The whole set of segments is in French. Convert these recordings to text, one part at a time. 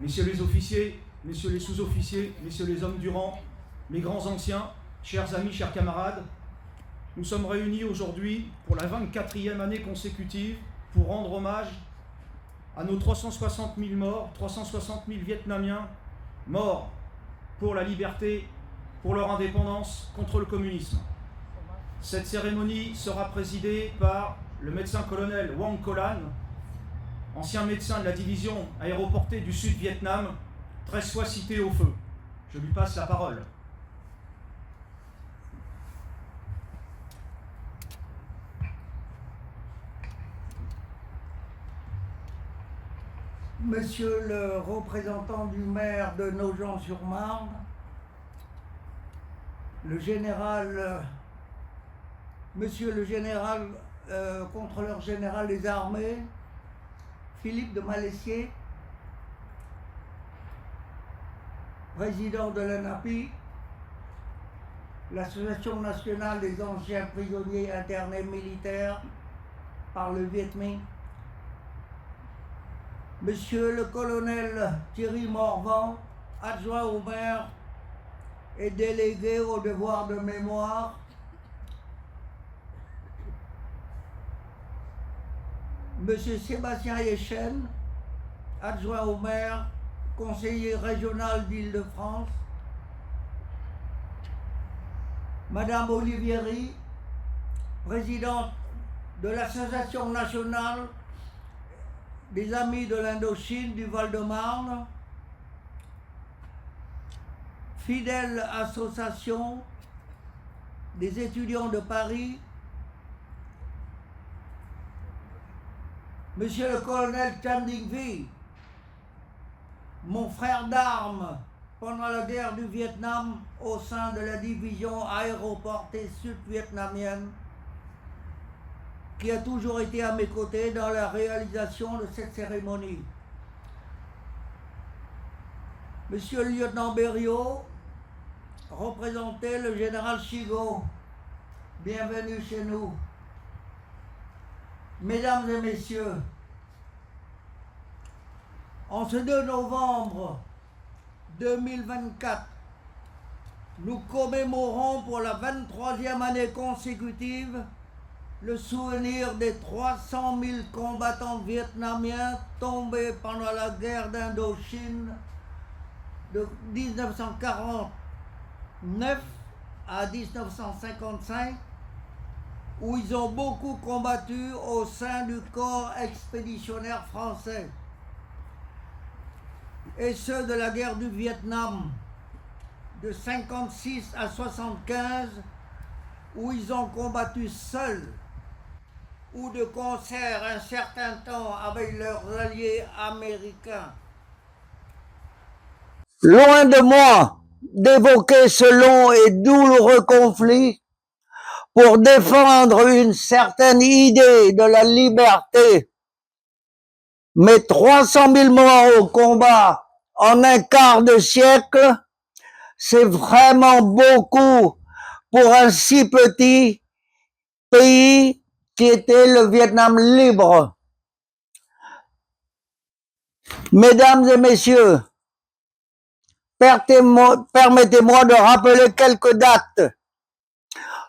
messieurs les officiers, messieurs les sous-officiers, messieurs les hommes du rang, mes grands anciens, chers amis, chers camarades, nous sommes réunis aujourd'hui pour la 24e année consécutive pour rendre hommage à nos 360 000 morts, 360 000 Vietnamiens morts pour la liberté, pour leur indépendance, contre le communisme. Cette cérémonie sera présidée par le médecin-colonel Wang Colan, ancien médecin de la division aéroportée du Sud-Vietnam, 13 fois cité au feu. Je lui passe la parole. Monsieur le représentant du maire de Nogent-sur-Marne, le général, monsieur le général, contrôleur général des armées, Philippe de Malessier, président de l'ANAPI, l'Association nationale des anciens prisonniers internés militaires par le Viet Minh, Monsieur le colonel Thierry Morvan, adjoint au maire et délégué au devoir de mémoire, Monsieur Sébastien Echen, adjoint au maire, conseiller régional d'Île-de-France, Madame Olivieri, présidente de l'Association nationale des Amis de l'Indochine du Val-de-Marne, fidèle association des étudiants de Paris, Monsieur le colonel Chan Dinh Vi, mon frère d'armes pendant la guerre du Vietnam au sein de la division aéroportée sud-vietnamienne, qui a toujours été à mes côtés dans la réalisation de cette cérémonie. Monsieur le lieutenant Berriot, représentait le général Chigot, bienvenue chez nous. Mesdames et messieurs, en ce 2 novembre 2024, nous commémorons pour la 23e année consécutive le souvenir des 300 000 combattants vietnamiens tombés pendant la guerre d'Indochine de 1949 à 1955, où ils ont beaucoup combattu au sein du corps expéditionnaire français, et ceux de la guerre du Vietnam de 56 à 75, où ils ont combattu seuls ou de concert un certain temps avec leurs alliés américains. Loin de moi d'évoquer ce long et douloureux conflit pour défendre une certaine idée de la liberté, mais 300 000 morts au combat en un quart de siècle, c'est vraiment beaucoup pour un si petit pays qui était le Vietnam libre. Mesdames et messieurs, permettez-moi de rappeler quelques dates.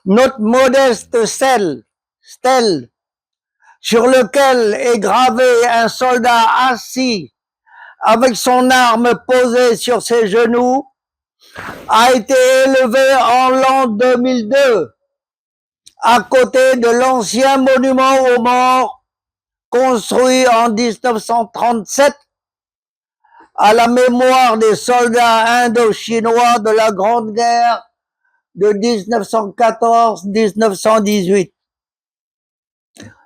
Notre modeste stèle sur lequel est gravé un soldat assis avec son arme posée sur ses genoux, a été élevé en l'an 2002, à côté de l'ancien monument aux morts construit en 1937 à la mémoire des soldats indo-chinois de la Grande Guerre de 1914-1918.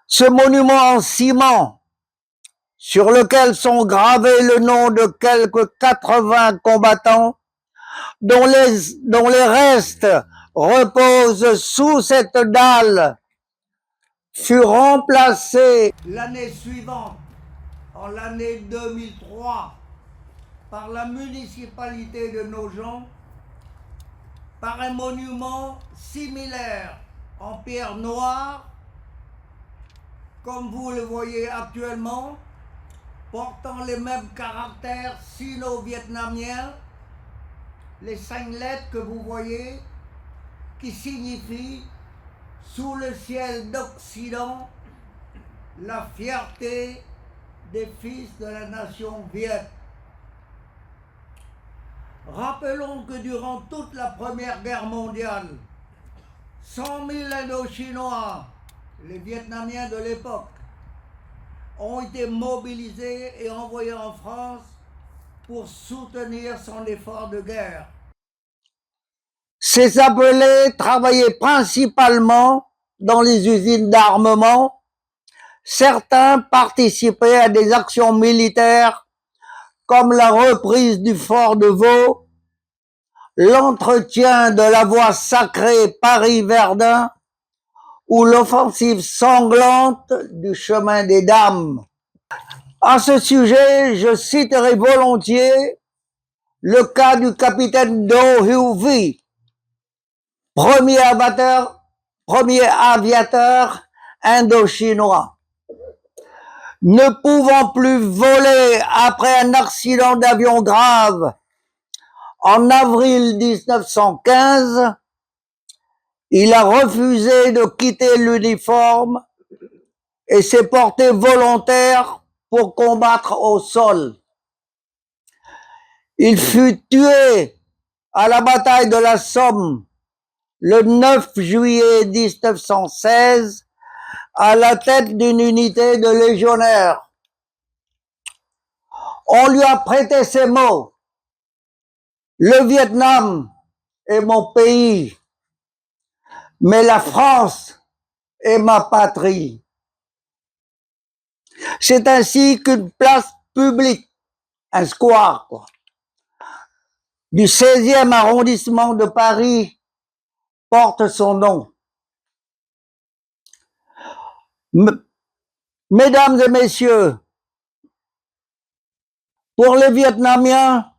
Ce monument en ciment, sur lequel sont gravés le nom de quelques 80 combattants, dont les restes reposent sous cette dalle, fut remplacé l'année suivante, en l'année 2003, par la municipalité de Nogent, par un monument similaire en pierre noire, comme vous le voyez actuellement, portant les mêmes caractères sino-vietnamiens, les 5 lettres que vous voyez, qui signifient sous le ciel d'Occident la fierté des fils de la nation Viet. Rappelons que durant toute la Première Guerre mondiale, 100 000 Indochinois, les Vietnamiens de l'époque, ont été mobilisés et envoyés en France pour soutenir son effort de guerre. Ces appelés travaillaient principalement dans les usines d'armement. Certains participaient à des actions militaires comme la reprise du fort de Vaux, l'entretien de la voie sacrée Paris-Verdun ou l'offensive sanglante du chemin des Dames. À ce sujet, je citerai volontiers le cas du capitaine Do Huy Vi, premier aviateur indo-chinois. Ne pouvant plus voler après un accident d'avion grave en avril 1915, il a refusé de quitter l'uniforme et s'est porté volontaire pour combattre au sol. Il fut tué à la bataille de la Somme le 9 juillet 1916 à la tête d'une unité de légionnaires. On lui a prêté ces mots: le Vietnam est mon pays, mais la France est ma patrie. C'est ainsi qu'une place publique, un square, du 16e arrondissement de Paris porte son nom. Mesdames et messieurs, pour les Vietnamiens,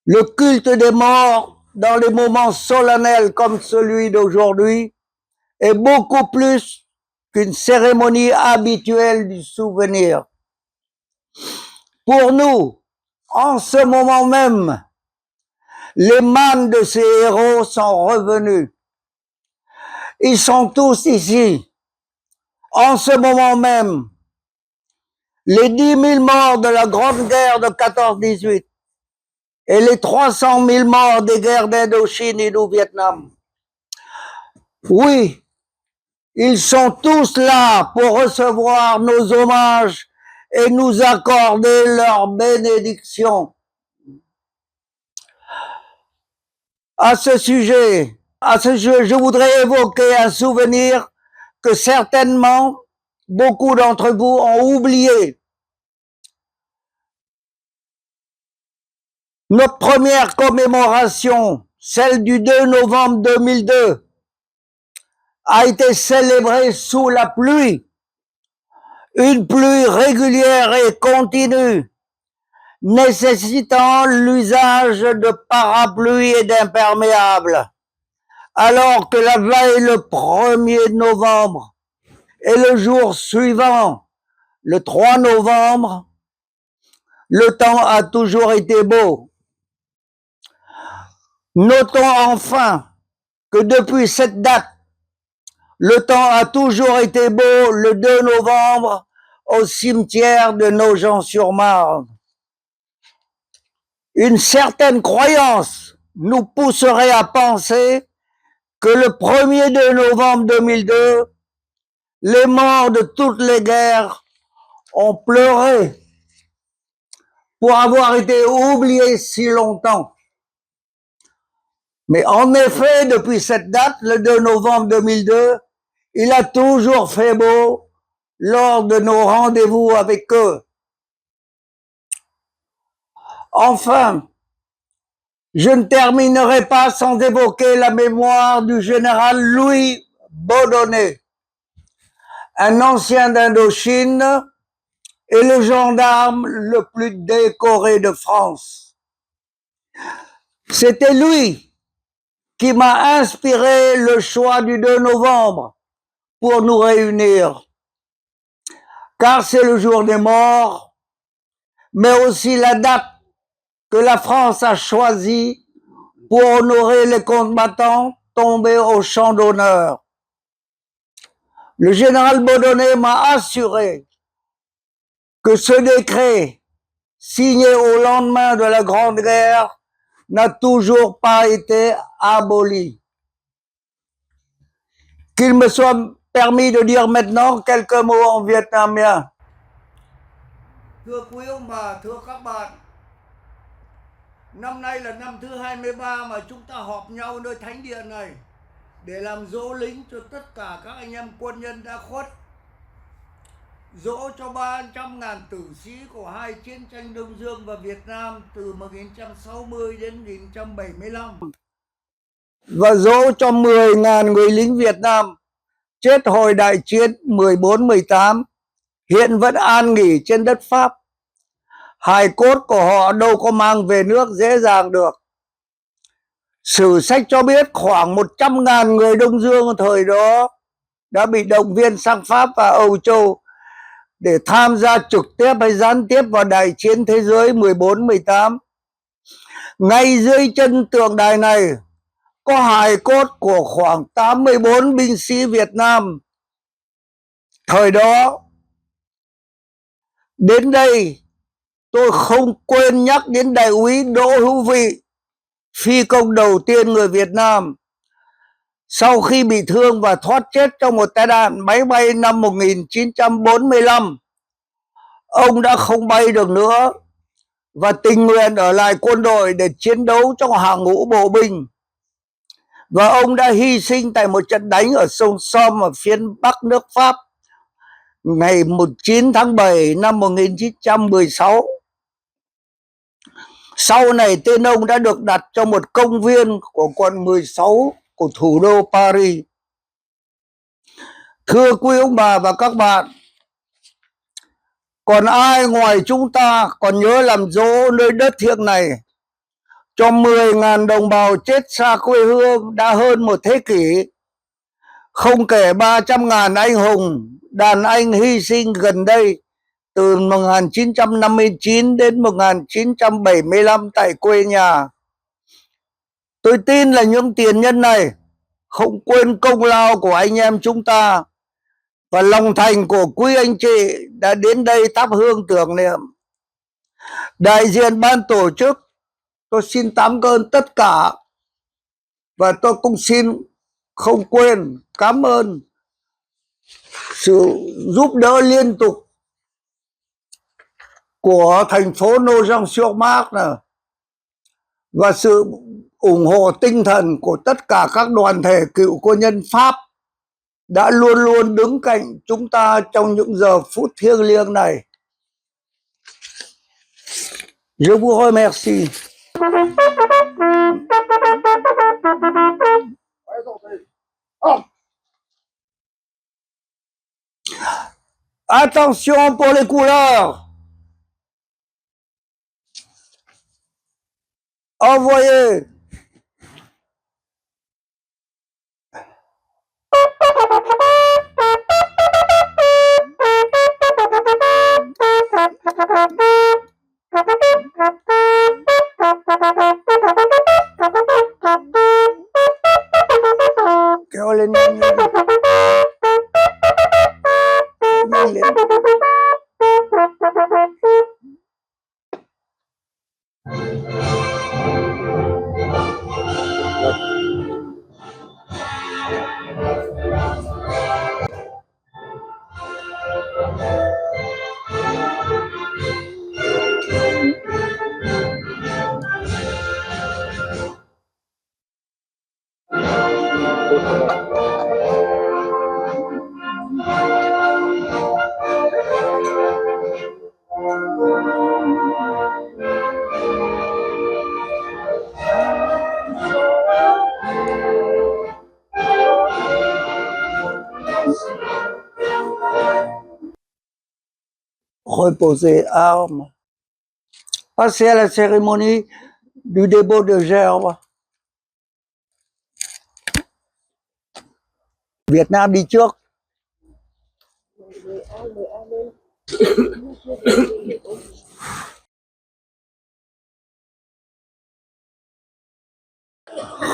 le culte des morts dans les moments solennels comme celui d'aujourd'hui est beaucoup plus qu'une cérémonie habituelle du souvenir. Pour nous, en ce moment même, les mânes de ces héros sont revenus. Ils sont tous ici. En ce moment même, les 10 000 morts de la Grande Guerre de 14-18 et les 300 000 morts des guerres d'Indochine et du Vietnam. Oui, ils sont tous là pour recevoir nos hommages et nous accorder leur bénédiction. À ce sujet, je voudrais évoquer un souvenir que certainement beaucoup d'entre vous ont oublié. Notre première commémoration, celle du 2 novembre 2002, a été célébrée sous la pluie. Une pluie régulière et continue, nécessitant l'usage de parapluies et d'imperméables. Alors que la veille, le 1er novembre, et le jour suivant, le 3 novembre, le temps a toujours été beau. Notons enfin que depuis cette date, le temps a toujours été beau le 2 novembre au cimetière de Nogent-sur-Marne. Une certaine croyance nous pousserait à penser que le 1er de novembre 2002, les morts de toutes les guerres ont pleuré pour avoir été oubliés si longtemps. Mais en effet, depuis cette date, le 2 novembre 2002, il a toujours fait beau lors de nos rendez-vous avec eux. Enfin, je ne terminerai pas sans évoquer la mémoire du général Louis Bourdonnais, un ancien d'Indochine et le gendarme le plus décoré de France. C'était lui qui m'a inspiré le choix du 2 novembre pour nous réunir, car c'est le jour des morts mais aussi la date que la France a choisie pour honorer les combattants tombés au champ d'honneur. Le général Baudonnet m'a assuré que ce décret, signé au lendemain de la Grande Guerre, n'a toujours pas été aboli. Qu'il me soit permis de dire maintenant quelques mots en vietnamien. Thưa quý ông bà, thưa các bạn, năm nay là năm thứ 23 mà chúng ta họp nhau nơi thánh điện này để làm dỗ lính cho tất cả các anh em quân nhân đã khuất. Dỗ cho 300.000 tử sĩ của hai chiến tranh Đông Dương và Việt Nam từ 1960 đến 1975. Và dỗ cho 10.000 người lính Việt Nam chết hồi đại chiến 14-18, hiện vẫn an nghỉ trên đất Pháp. Hài cốt của họ đâu có mang về nước dễ dàng được. Sử sách cho biết khoảng 100.000 người Đông Dương thời đó đã bị động viên sang Pháp và Âu Châu để tham gia trực tiếp hay gián tiếp vào đại chiến thế giới 14-18. Ngay dưới chân tượng đài này có hài cốt của khoảng 84 binh sĩ Việt Nam thời đó. Đến đây tôi không quên nhắc đến đại úy Đỗ Hữu Vị, phi công đầu tiên người Việt Nam, sau khi bị thương và thoát chết trong một tai nạn máy bay năm 1945. Ông đã không bay được nữa và tình nguyện ở lại quân đội để chiến đấu trong hàng ngũ bộ binh. Và ông đã hy sinh tại một trận đánh ở sông Somme ở phía bắc nước Pháp ngày 9 tháng 7 năm 1916. Sau này tên ông đã được đặt trong một công viên của quận 16 của thủ đô Paris. Thưa quý ông bà và các bạn, còn ai ngoài chúng ta còn nhớ làm dỗ nơi đất thiêng này cho 10.000 đồng bào chết xa quê hương đã hơn một thế kỷ, không kể 300.000 anh hùng, đàn anh hy sinh gần đây từ 1959 đến 1975 tại quê nhà. Tôi tin là những tiền nhân này không quên công lao của anh em chúng ta và lòng thành của quý anh chị đã đến đây thắp hương tưởng niệm. Đại diện ban tổ chức, tôi xin cảm ơn tất cả và tôi cũng xin không quên cảm ơn sự giúp đỡ liên tục của thành phố Nogent-sur-Marne và sự ủng hộ tinh thần của tất cả các đoàn thể cựu quân nhân Pháp đã luôn luôn đứng cạnh chúng ta trong những giờ phút thiêng liêng này. Je vous remercie. Attention pour les couleurs. Envoyez. Kéo lên nhanh lên. Nhanh lên. Reposez armes. Passez à la cérémonie du dépôt de gerbe. Việt Nam đi trước.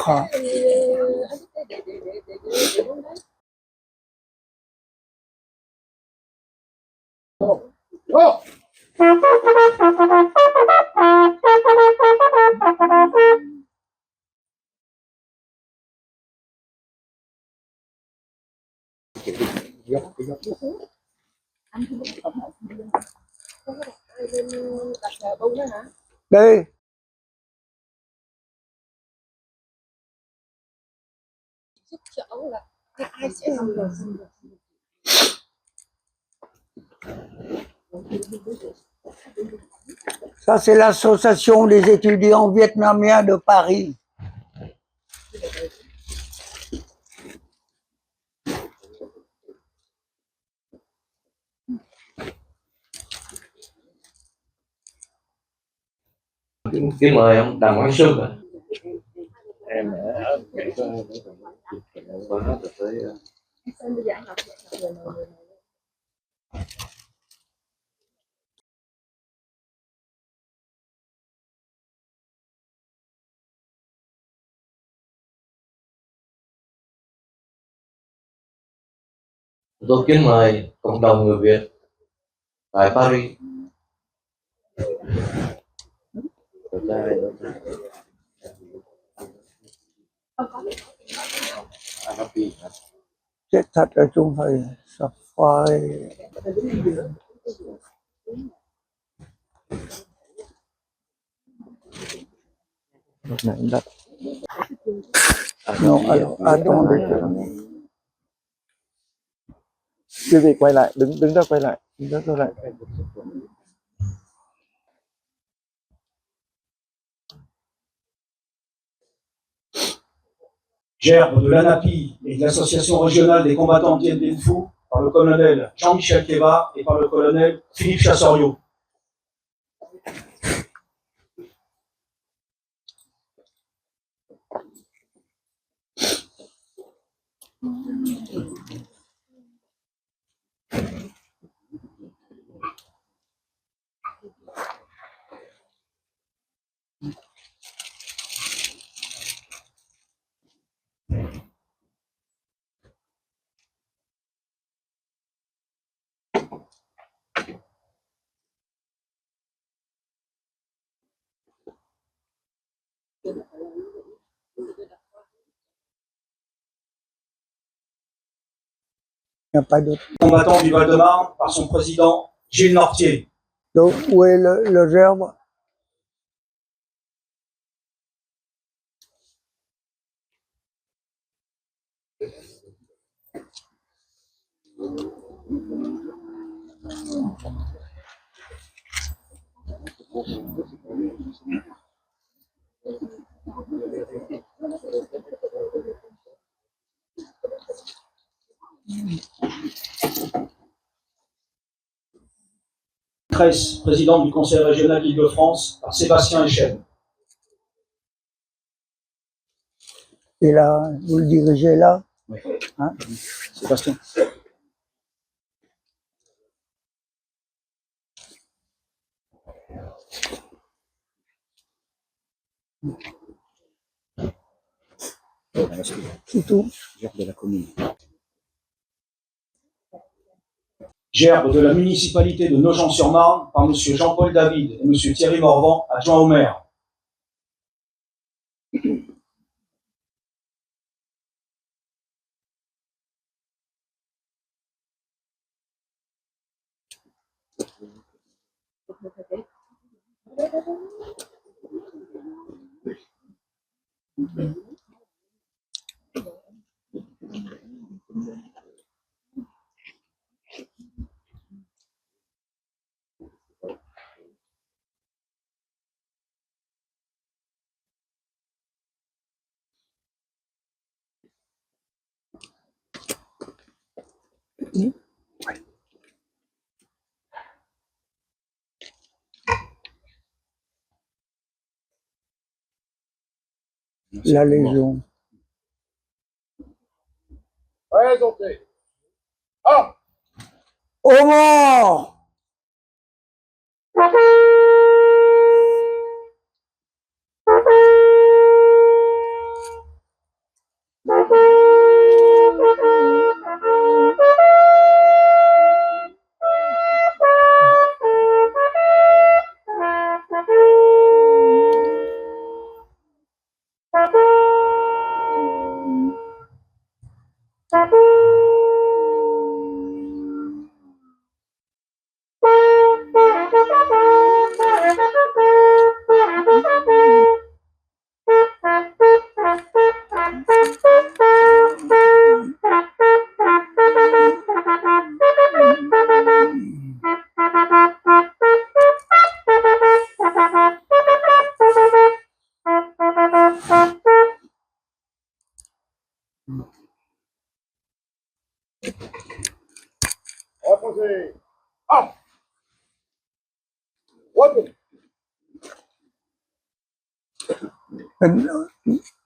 Ah. Đây. Ça, c'est l'association des étudiants vietnamiens de Paris. Kính mời ông Đàm Quang Xuân ạ. Em ở cái có tới Tôi kính mời cộng đồng người Việt tại Paris. Chết thật là chúng phải safari. Non, alors, attendez. quý vị quay lại, đứng ra quay lại, đứng ra lại. Gerbe de l'ANAPI et de l'Association régionale des combattants Dien Bien Phu par le colonel Jean-Michel Théva et par le colonel Philippe Chassoriot. Il n'y a pas d'autre. Combattant du Val-de-Marne par son président Gilles Nortier. Donc, où est le gerbe? Tresse, président du conseil régional d'Île-de-France par Sébastien Echenne. Et là, vous le dirigez là? Oui. Hein? Sébastien. C'est tout. Gerbe de la commune. Gerbe de la municipalité de Nogent-sur-Marne par M. Jean-Paul David et M. Thierry Morvan, adjoint au maire. La Légion. Présenté. Ah! Au mort!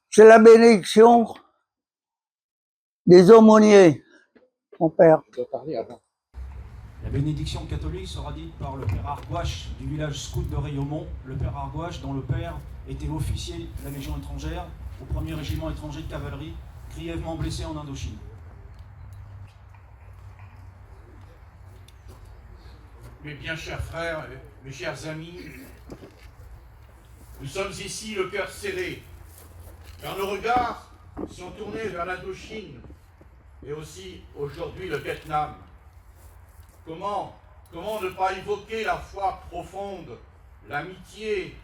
C'est la bénédiction des aumôniers, mon père. La bénédiction catholique sera dite par le père Argouache du village scout de Riaumont, le père Argouache dont le père était officier de la Légion étrangère au 1er régiment étranger de cavalerie, grièvement blessé en Indochine. Mes bien chers frères, mes chers amis, nous sommes ici le cœur serré, car nos regards sont tournés vers l'Indochine et aussi aujourd'hui le Vietnam. Comment ne pas évoquer la foi profonde, l'amitié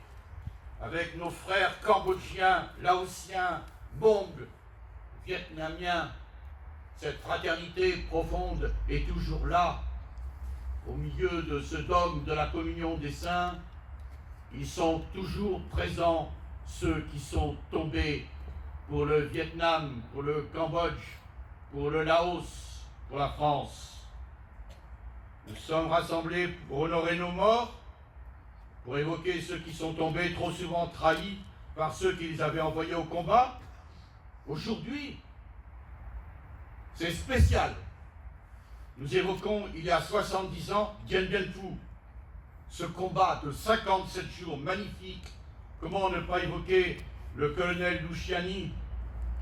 avec nos frères cambodgiens, laotiens, Hmong, vietnamiens. Cette fraternité profonde est toujours là. Au milieu de ce dogme de la communion des saints, ils sont toujours présents, ceux qui sont tombés pour le Vietnam, pour le Cambodge, pour le Laos, pour la France. Nous sommes rassemblés pour honorer nos morts, pour évoquer ceux qui sont tombés, trop souvent trahis par ceux qui les avaient envoyés au combat. Aujourd'hui, c'est spécial. Nous évoquons, il y a 70 ans, Dien Bien Phu, ce combat de 57 jours magnifique. Comment ne pas évoquer le colonel Luciani,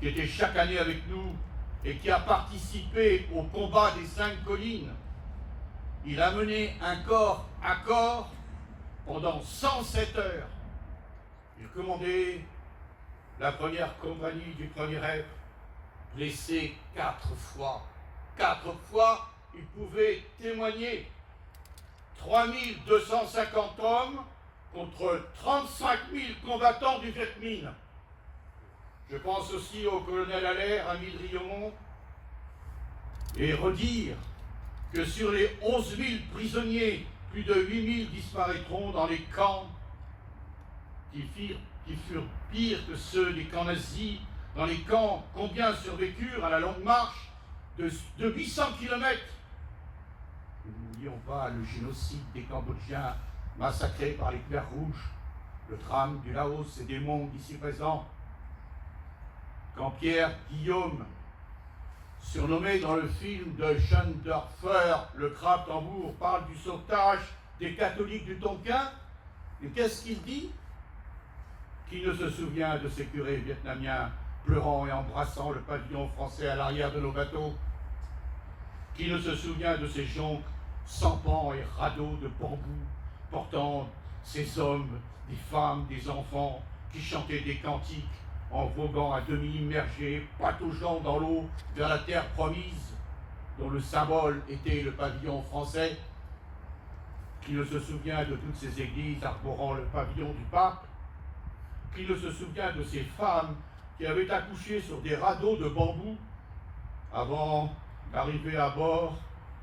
qui était chaque année avec nous et qui a participé au combat des 5 collines. Il a mené un corps à corps pendant 107 heures. Il commandait la première compagnie du 1er Rêve, blessé 4 fois. 4 fois, il pouvait témoigner. 3250 hommes contre 35 000 combattants du Viet Minh. Je pense aussi au colonel Allaire, ami de Riaumont, et redire que sur les 11 000 prisonniers, plus de 8 000 disparaîtront dans les camps qui furent pires que ceux des camps nazis. Dans les camps, combien survécurent à la longue marche de 800 km. Nous n'oublions pas le génocide des Cambodgiens massacrés par les Khmers rouges, le drame du Laos et des Hmong ici présents. Quand Pierre Guillaume, surnommé dans le film de Schoendorfer, le crabe tambour, parle du sauvetage des catholiques du Tonkin, et qu'est-ce qu'il dit? Qui ne se souvient de ces curés vietnamiens pleurant et embrassant le pavillon français à l'arrière de nos bateaux? Qui ne se souvient de ces jonques sans pans et radeaux de bambou portant ces hommes, des femmes, des enfants qui chantaient des cantiques en voguant à demi immergés, pataugeant dans l'eau vers la terre promise, dont le symbole était le pavillon français? Qui ne se souvient de toutes ces églises arborant le pavillon du pape? Qui ne se souvient de ces femmes qui avaient accouché sur des radeaux de bambou avant d'arriver à bord,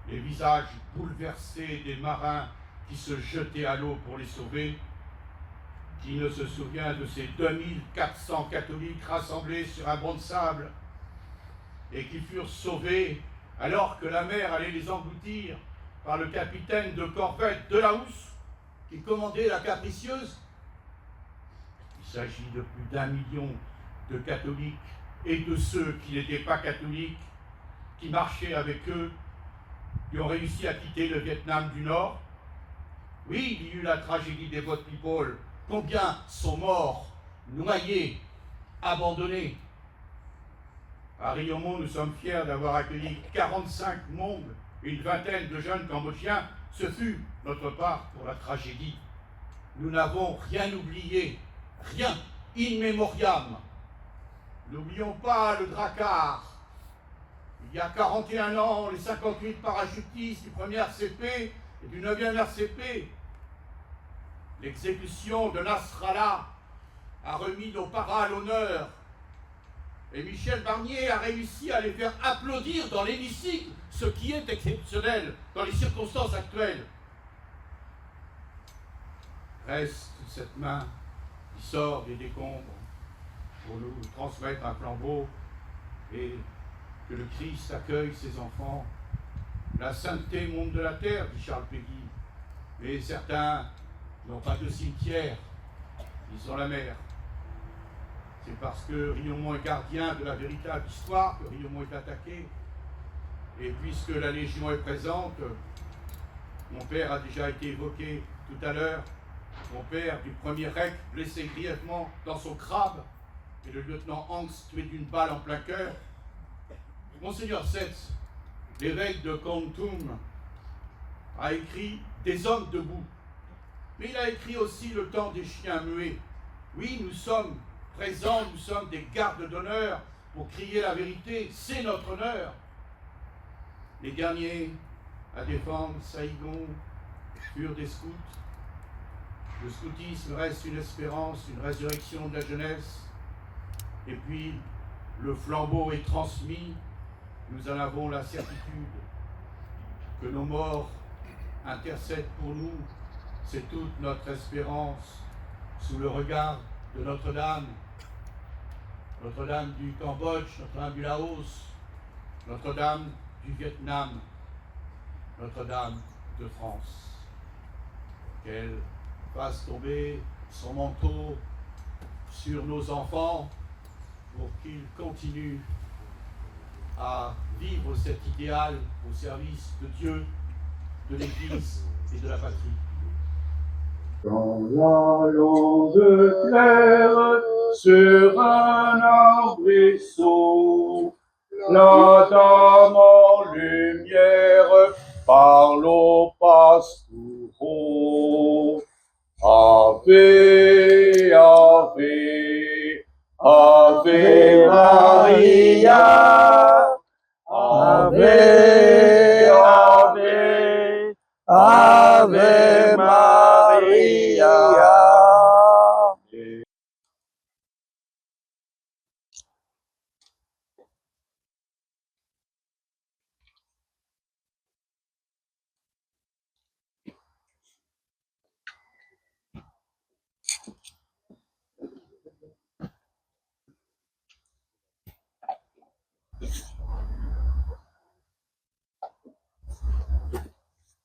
les visages bouleversés des marins qui se jetaient à l'eau pour les sauver? Qui ne se souvient de ces 2400 catholiques rassemblés sur un banc de sable et qui furent sauvés alors que la mer allait les engloutir par le capitaine de corvette de la Housse qui commandait la Capricieuse? Il s'agit de plus d'1 million de catholiques et de ceux qui n'étaient pas catholiques, qui marchaient avec eux, qui ont réussi à quitter le Vietnam du Nord. Oui, il y eut la tragédie des Boat People. Combien sont morts, noyés, abandonnés? À Riaumont, nous sommes fiers d'avoir accueilli 45 Hmong et une vingtaine de jeunes Cambodgiens. Ce fut notre part pour la tragédie. Nous n'avons rien oublié, rien, in memoriam. N'oublions pas le Drakkar. Il y a 41 ans, les 58 parachutistes du 1er RCP et du 9e RCP. L'exécution de Nasrallah a remis nos paras à l'honneur. Et Michel Barnier a réussi à les faire applaudir dans l'hémicycle, ce qui est exceptionnel dans les circonstances actuelles. Reste cette main qui sort des décombres pour nous transmettre un flambeau et que le Christ accueille ses enfants. La sainteté monte de la terre, dit Charles Péguy. Mais certains n'ont pas de cimetière, ils ont la mer. C'est parce que Riomont est gardien de la véritable histoire que Riomont est attaqué. Et puisque la Légion est présente, mon père a déjà été évoqué tout à l'heure, mon père du premier REC blessé grièvement dans son crabe et le lieutenant Hanks tué d'une balle en plein cœur. Monseigneur Setz, l'évêque de Kontum, a écrit Des hommes debout. Mais il a écrit aussi Le temps des chiens muets. Oui, nous sommes présents, nous sommes des gardes d'honneur pour crier la vérité, c'est notre honneur. Les derniers à défendre Saïgon furent des scouts. Le scoutisme reste une espérance, une résurrection de la jeunesse. Et puis, le flambeau est transmis. Nous en avons la certitude que nos morts intercèdent pour nous. C'est toute notre espérance sous le regard de Notre-Dame. Notre-Dame du Cambodge, Notre-Dame du Laos, Notre-Dame du Vietnam, Notre-Dame de France. Qu'elle fasse tomber son manteau sur nos enfants pour qu'ils continuent à vivre cet idéal au service de Dieu, de l'Église et de la patrie. Dans la lande claire, sur un arbrisseau, la dame en lumière parle au pastoureau. Ave, Ave, Ave Maria, Ave, Ave, Ave Maria.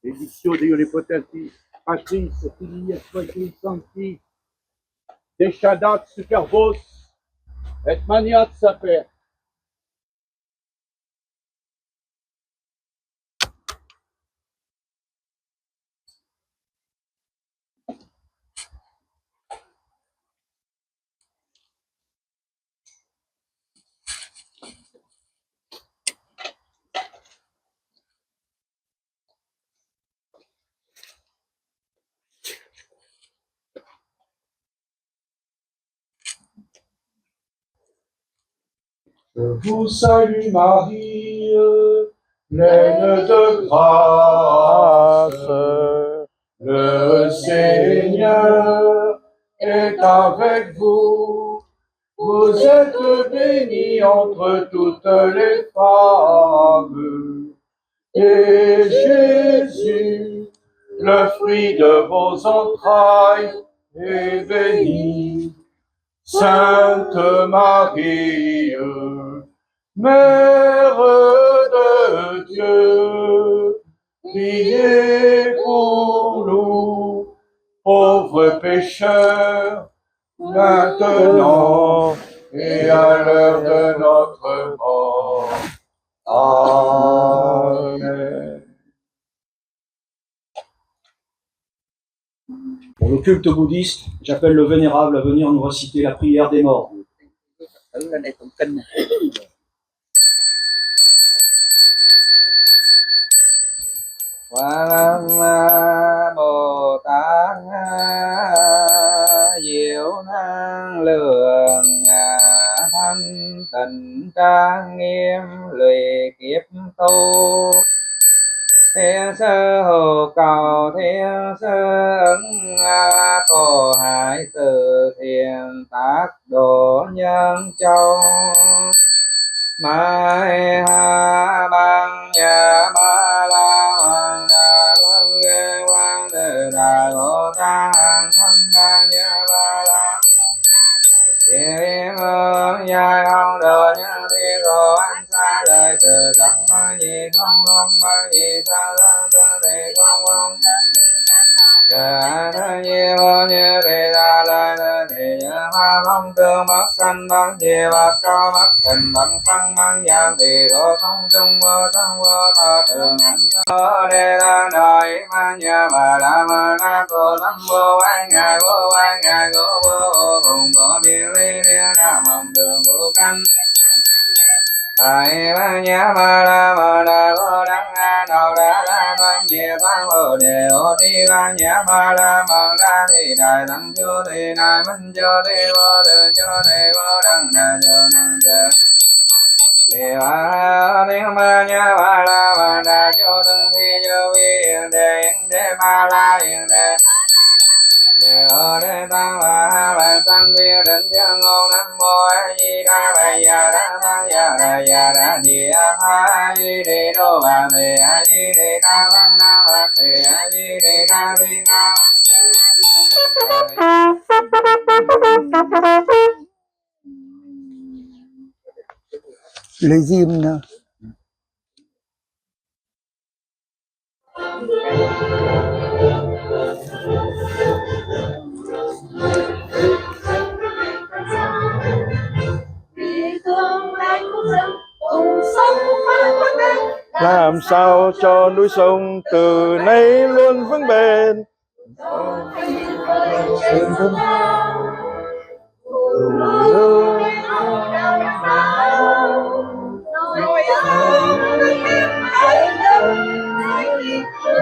Edictio Dei Omnipotenti, Patris, Filius, Spiritus Sancti, Descendat super vos, et maniat saper. Je vous salue Marie, pleine de grâce, le Seigneur est avec vous. Vous êtes bénie entre toutes les femmes, et Jésus, le fruit de vos entrailles, est béni. Sainte Marie, Mère de Dieu, priez pour nous, pauvres pécheurs, maintenant et à l'heure de notre mort. Amen. Pour le culte bouddhiste, j'appelle le Vénérable à venir nous réciter la prière des morts. Quang Bồ Tát diệu năng lượng thanh tịnh trang nghiêm lụy kiếp tu. Thiên sư hữu cầu thiên sư ứng cổ hải từ thiền tác độ nhân châu. Mai ha bang nhà ba la hoàng đà quang ghê quang đề đà ngô ta hàng thâm bang nhà ba la. Thiên ơn dài không đời nhân thiên hồ anh xa lời từ chẳng bao gì không không bao gì xa lăng tương thì không không. Trời thân nhiều như thì ta lời thì nhớ hoa phong tương bất sanh bất diệt bất cho bất tình bất tăng bất giang thì có không trung vô tăng vô thọ trường ảnh thọ đề la đời ma nhà bà la cô lâm vô ai ngài vô cùng vô miên ly liên nam mong đường vô căn ai ba nhá ba la cô đăng a đầu đa đoan địa tăng vô đề ô đi ba nhá ba la thì đại tăng cho thì đại minh cho thì vô đường cho thì vô đăng na cho năng chờ thì ba tiếng ba nhá ba la cho từng thi cho vi đề ba la yên đề đề ở đề tăng là tăng bia đến tiếng ngô nam mô a di đà bà già đà di a di đê đô bà đề a di đê đa văn na bà đề a di đê đa vi na Les hymnes. Làm sao cho núi sông từ nay luôn vững bền.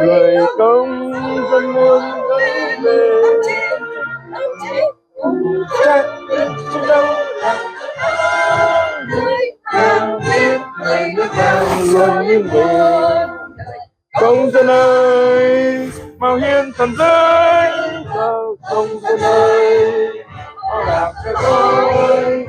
Người công dân muôn vững bền. Công dân ơi, mau hiến thần giới. Công dân ơi, mau làm cho tôi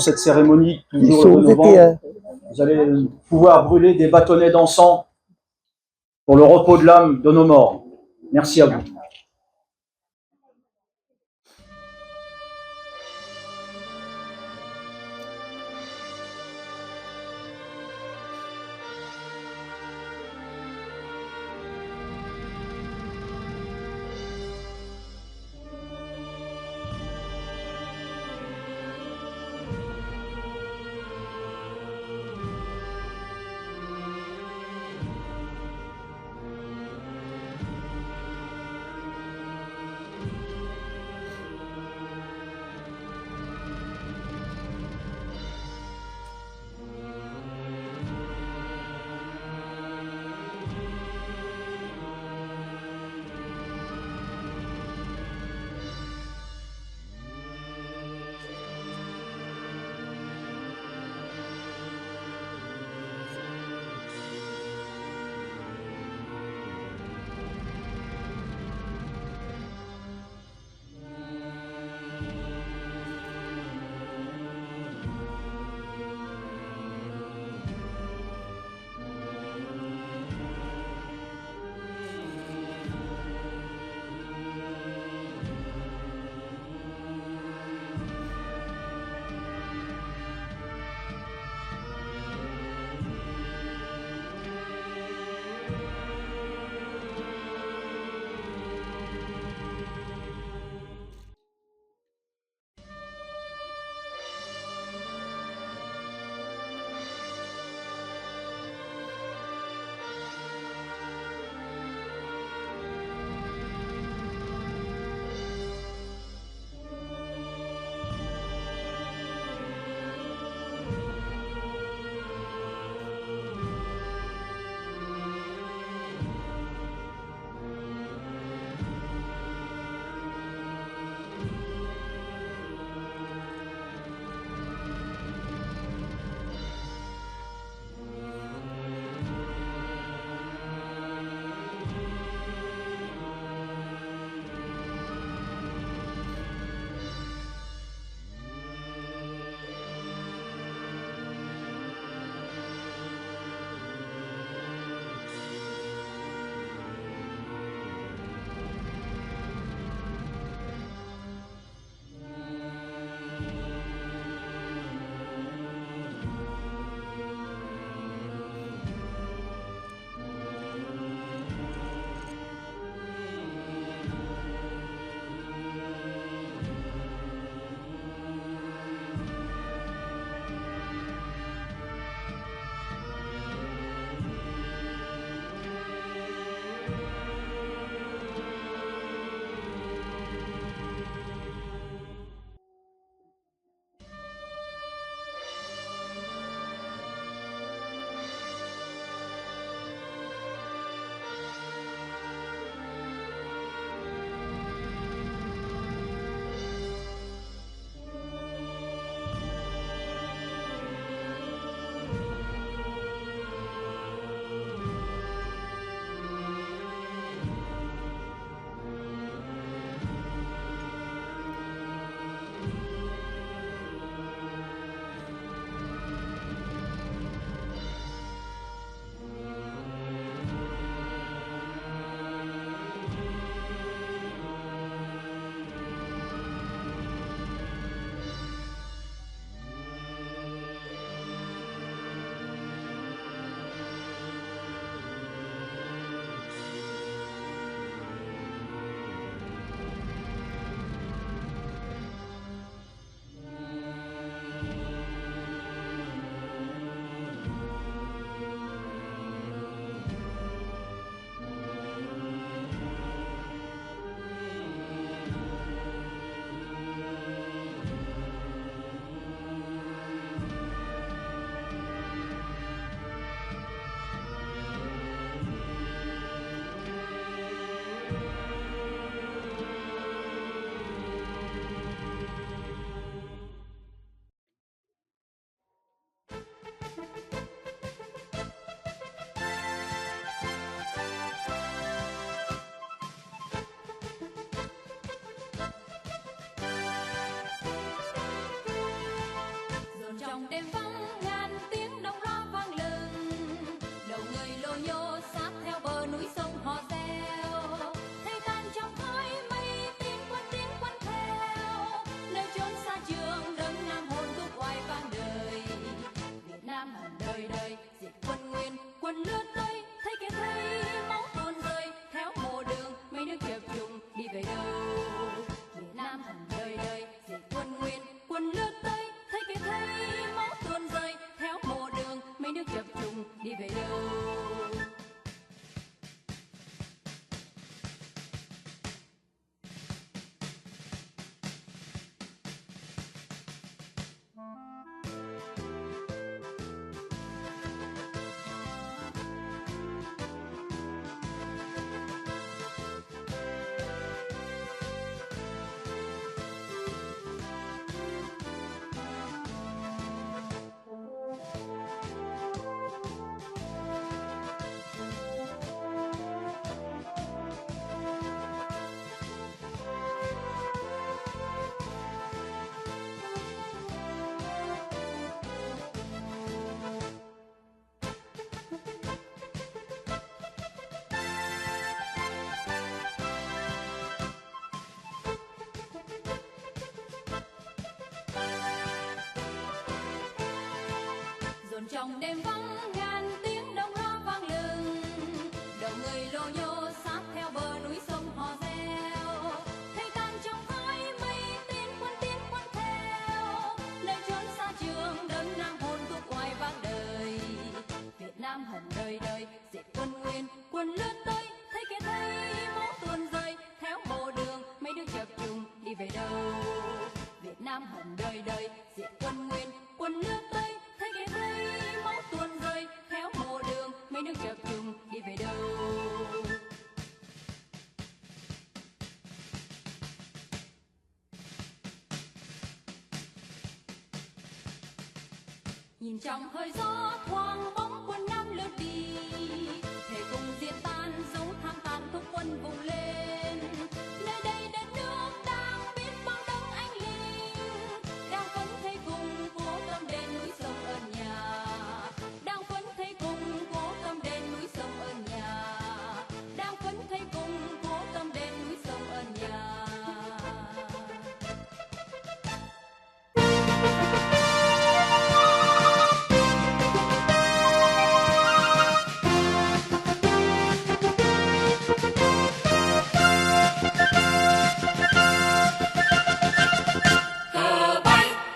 Cette cérémonie du jour de novembre, vous allez pouvoir brûler des bâtonnets d'encens pour le repos de l'âme de nos morts. Merci à vous. trong đêm vắng ngàn tiếng đồng loa vang lừng, đầu người lô nhô sát theo bờ núi sông hò reo, thấy tan trong khói mây tiến quân theo, nơi chốn xa trường đấng nam hồn thuộc ngoài vang đời. Việt Nam hận đời đời diệt quân Nguyên, quân lướt tới thấy kẻ thấy máu tuôn rơi, theo bộ đường mấy đứa chập trùng đi về đâu. Việt Nam hận đời đời diệt quân Nguyên, quân lướt tới thấy kẻ thấy máu tuôn rơi, theo bộ đường mấy đứa chập trùng đi về đâu. Nhìn trong hơi gió thoáng bóng quân Nam lướt đi, thể cùng diệt tan dấu tham tàn thúc quân vùng lên. Nơi đây đất nước đang biết bao đấng anh linh, đang phấn thấy cùng cố tâm đền núi sông ơn nhà, đang phấn thấy cùng cố tâm đền núi sông ơn nhà, đang phấn thấy cùng cố tâm đền núi sông ơn nhà.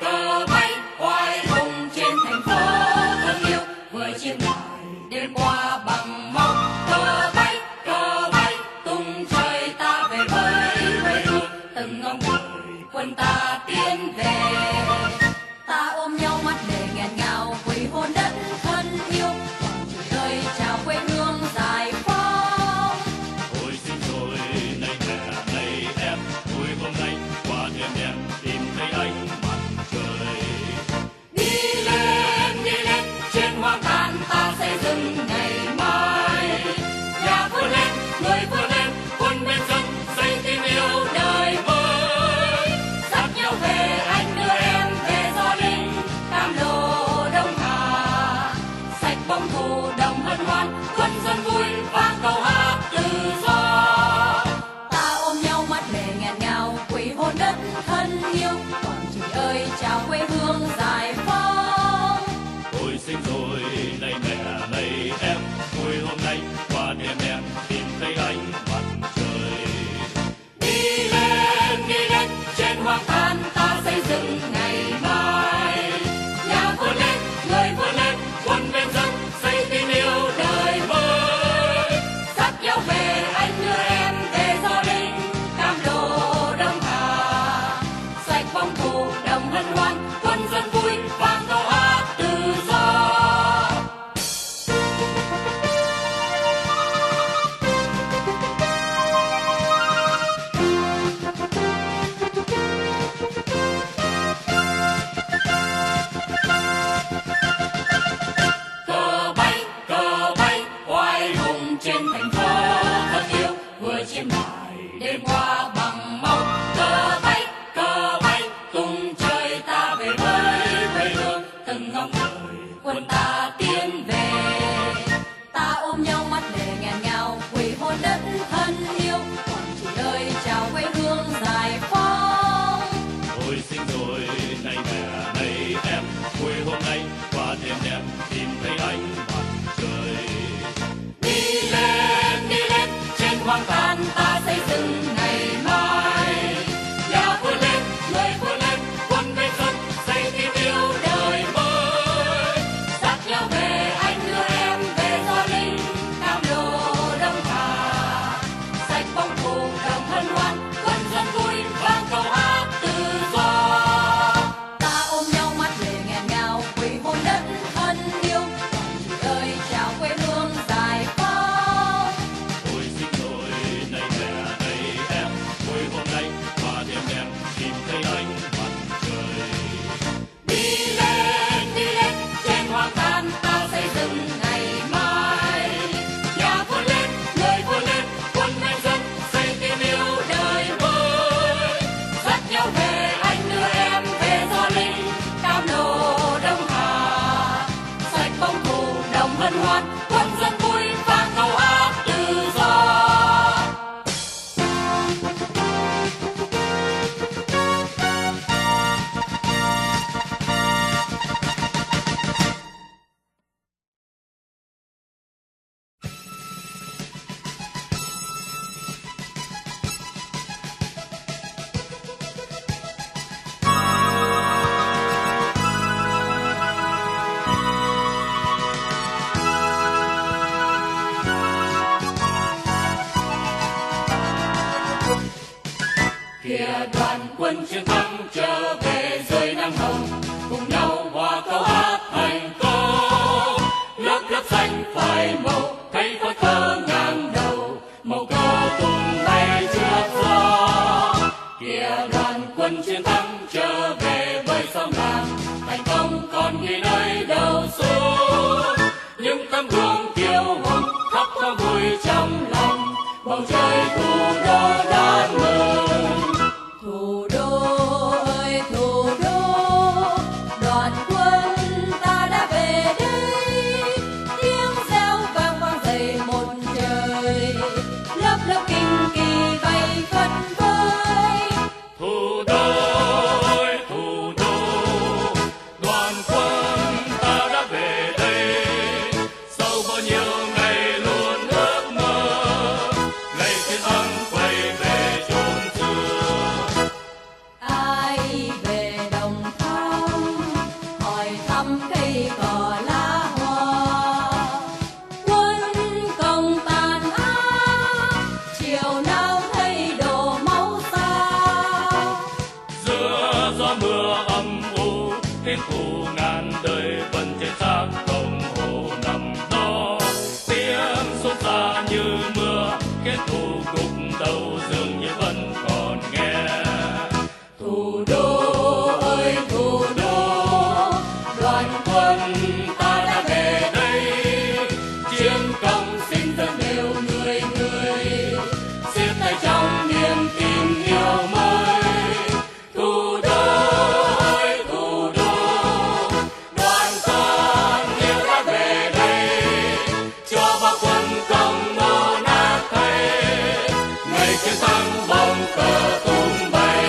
Cờ bay hoài hùng trên thành phố thân yêu, vừa chiêm lại đêm qua bằng máu. Cờ bay tung trời ta về với quê hương, từng ngóng đợi quân ta tiến về. Ta ôm nhau mắt để nghẹn ngào quỳ hôn đất thân yêu, quảng trường ơi chào quê hương giải phóng. Ôi xin rồi này mẹ này em, vui hôm nay qua đêm đen tìm thấy ánh mặt trời. Đi lên trên hoang tàn ta xây dựng ngày mai. Nhà vươn lên, người vươn lên, quân bên dân xây tin yêu đời mới. Dắt nhau về anh đưa em về Gio Linh, Cam Lộ Đông Hà. Sạch bóng thù đồng hân hoan, quân dân vui vang câu hát tự do. Ta ôm nhau mắt để nghẹn ngào quỳ hôn đất thân yêu, quảng trường ơi chào quê hương giải phóng. Tôi sinh rồi này mẹ này em, vui hôm nay qua đêm đen tìm thấy ánh mặt trời. Đi lên trên hoang tàn ta xây dựng ngày mai. Nhà vươn lên, người vươn lên, quân bên dân xây tin yêu đời mới. Dắt nhau về anh đưa em về Gio Linh, Cam Lộ Đông Hà. Sạch bóng thù đồng hân hoan, quân dân vui vang câu hát tự do. Cờ bay hoài hùng trên thành phố thân yêu, vừa chiêm lại đêm qua bằng máu. Cờ bay tung trời ta về với quê hương, từng ngóng đợi quân ta tiến về. Ta ôm nhau mắt để nghẹn ngào quỳ hôn đất thân yêu, quảng trường ơi chào quê hương giải phóng. Tôi sinh rồi này mẹ này em, vui hôm nay qua đêm đen tìm thấy ánh mặt trời. Đi quân chiến thắng trở về dưới nắng hồng, cùng nhau hòa câu hát thành công. Lớp lớp xanh phai màu thấy phất phơ ngang đầu, màu cờ tung bay trước gió. Kìa đoàn quân chiến thắng trở về với sông làng, thành công còn ghi nơi đầu xuống. Những tấm gương kiêu hùng khắp có vui trong lòng, bầu trời thủ đô đón mừng. Thủ đô ơi thủ đô, đoàn quân ta đã về đây. Tiếng reo vang vang dậy một trời, lớp lớp kinh kỳ bay phất phới. Thủ đô ơi thủ đô, đoàn quân ta đã về đây. Sau bao nhiêu ngày luôn ước mơ, ngày chiến thắng quay về chốn xưa. Ai về Đồng Tháp hỏi thăm cây cỏ lá hoa, quân công tàn ác chiều nào thấy đổ máu sao. Giữa gió mưa âm u, tiếng thù ngàn đời vẫn trên xác đồng hồ nằm đó. Tiếng xôn xa như mưa, kết thù gục đầu dường như vẫn còn nghe. Thủ đô ơi thủ đô, đoàn quân ta đã về đây. Chiến công xin dâng đều người người, siết tay trong niềm tin yêu mới. Thủ đô ơi thủ đô, đoàn con yêu đã về đây. Cho bao quân công nô nát thay, ngày chiến thắng bóng cờ tung bay.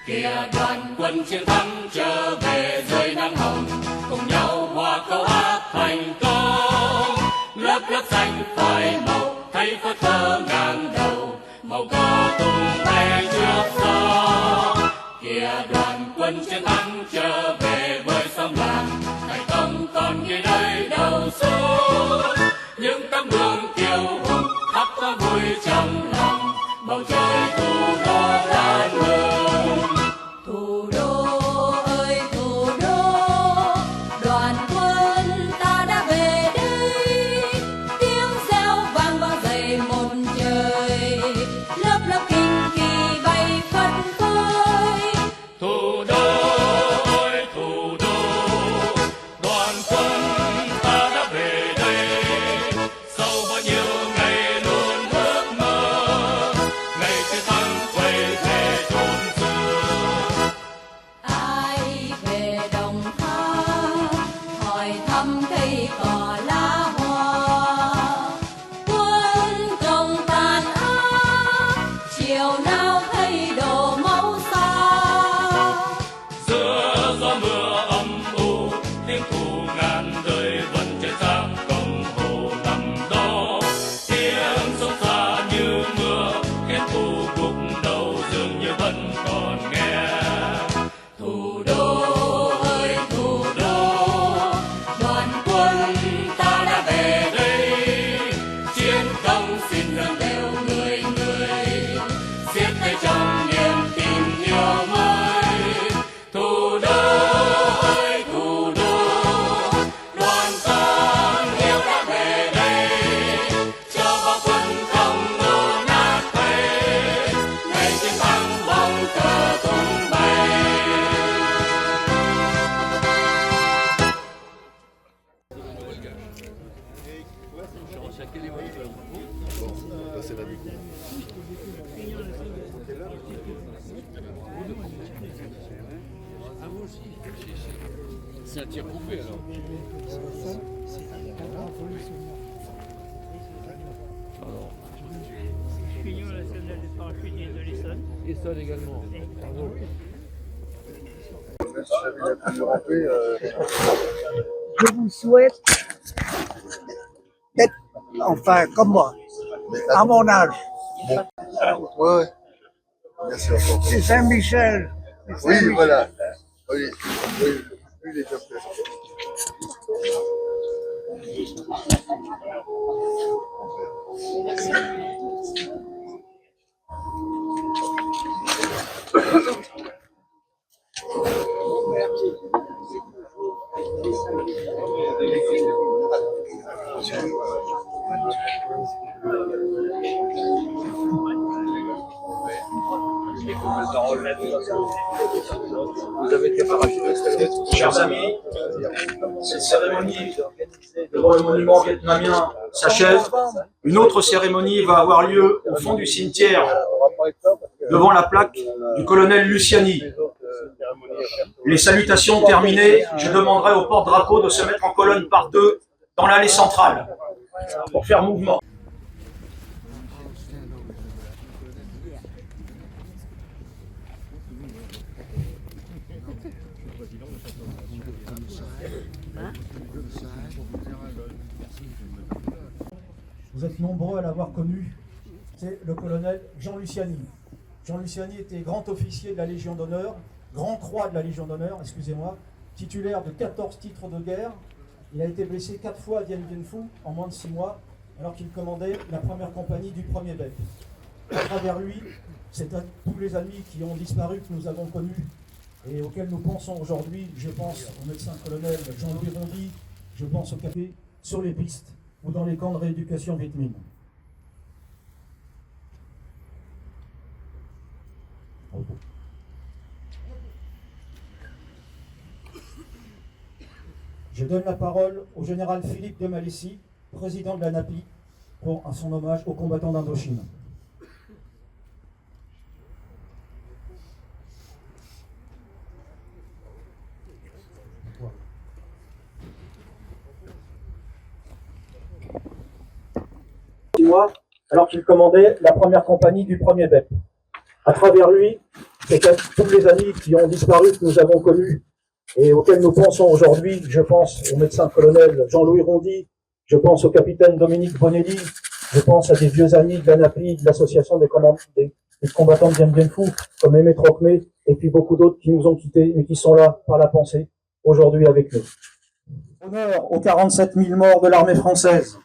Kìa đoàn quân chiến thắng trở về dưới nắng hồng, cùng nhau hòa câu hát thành công. Lớp lớp xanh phai màu thấy phất phơ ngang đầu, màu cờ tung bay trước gió. Kìa đoàn quân chiến thắng trở về với sông làng, thành công còn ghi nơi đầu xuống. Những tấm gương kiêu hùng khắp có vui trong lòng, bầu trời thủ đô đón mừng. Thủ đô ơi thủ đô, đoàn quân ta đã về đây. Tiếng reo vang vang dậy một trời, lớp lớp kinh kỳ bay phất phới. Thủ đô ơi thủ đô, đoàn quân ta đã về đây. Sau bao nhiêu ngày luôn ước mơ, ngày chiến thắng quay về chốn xưa. Ai về Đồng Tháp hỏi thăm cây cỏ lá hoa, quân công tàn ác chiều nào thấy đổ máu sao. Giữa gió mưa âm u, tiếng thù ngàn đời vẫn trên xác đồng hồ nằm đó. Tiếng xôn xa như mưa, kết thù gục đầu dường như vẫn còn nghe. Thủ đô ơi thủ đô, đoàn quân ta đã về đây. Chiến công xin dâng đều người người, siết tay trong niềm tin yêu mới. Thủ đô ơi thủ đô, đoàn con yêu đã về đây. Cho bao quân công nô nát thay, ngày chiến thắng bóng cờ tung bay. C'est un tir coupé alors. Union nationale des parachutistes de l'Essonne. Essonne également. Bravo. Je vous souhaite d'être enfin comme moi, à mon âge. Ouais, bien sûr. C'est Saint-Michel. Oui, voilà. Oui, oui, oui, les deux. Vous avez été parachuté. Chers amis, cette cérémonie devant le monument vietnamien s'achève. Une autre cérémonie va avoir lieu au fond du cimetière, devant la plaque du colonel Luciani. Les salutations terminées, je demanderai au porte-drapeau de se mettre en colonne par deux dans l'allée centrale pour faire mouvement. Vous êtes nombreux à l'avoir connu, c'est le colonel Jean Luciani. Jean Luciani était grand officier de la Légion d'honneur, grand croix de la Légion d'honneur, excusez-moi, titulaire de 14 titres de guerre. Il a été blessé 4 fois à Dien Bien Phu en moins de 6 mois, alors qu'il commandait la première compagnie du 1er BEP. À travers lui, c'est à tous les amis qui ont disparu que nous avons connus et auxquels nous pensons aujourd'hui. Je pense au médecin-colonel Jean-Louis Rondy, je pense au café sur les pistes ou dans les camps de rééducation Viet Minh. Je donne la parole au général Philippe de Malessie, président de la NAPI, pour son hommage aux combattants d'Indochine. Alors qu'il commandait la première compagnie du 1er BEP. À travers lui, c'est à tous les amis qui ont disparu que nous avons connus et auxquels nous pensons aujourd'hui. Je pense au médecin-colonel Jean-Louis Rondy, je pense au capitaine Dominique Bonelli, je pense à des vieux amis de la NAPI, de l'association des combattants de Dien Bien Phu, comme Aimé Trocmé, et puis beaucoup d'autres qui nous ont quittés, mais qui sont là par la pensée, aujourd'hui avec nous. Honneur aux 47 000 morts de l'armée française.